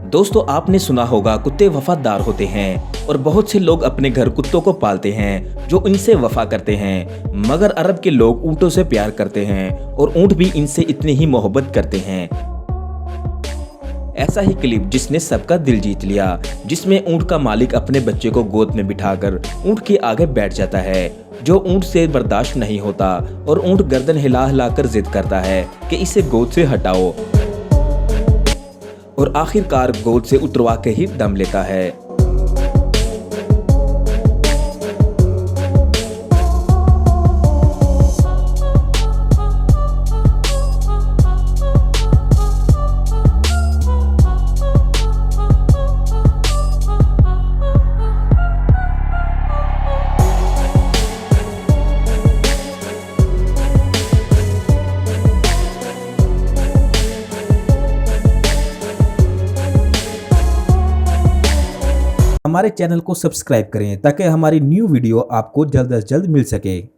दोस्तों आपने सुना होगा कुत्ते वफादार होते हैं और बहुत से लोग अपने घर कुत्तों को पालते हैं जो इनसे वफा करते हैं। मगर अरब के लोग ऊँटों से प्यार करते हैं और ऊँट भी इनसे इतनी ही मोहब्बत करते हैं। ऐसा ही क्लिप जिसने सबका दिल जीत लिया, जिसमें ऊँट का मालिक अपने बच्चे को गोद में बिठाकर ऊँट के आगे बैठ जाता है, जो ऊँट से बर्दाश्त नहीं होता और ऊँट गर्दन हिला हिलाकर जिद करता है कि इसे गोद से हटाओ और आखिरकार गोद से उतरवा के ही दम लेता है। हमारे चैनल को सब्सक्राइब करें ताकि हमारी न्यू वीडियो आपको जल्द से जल्द मिल सके।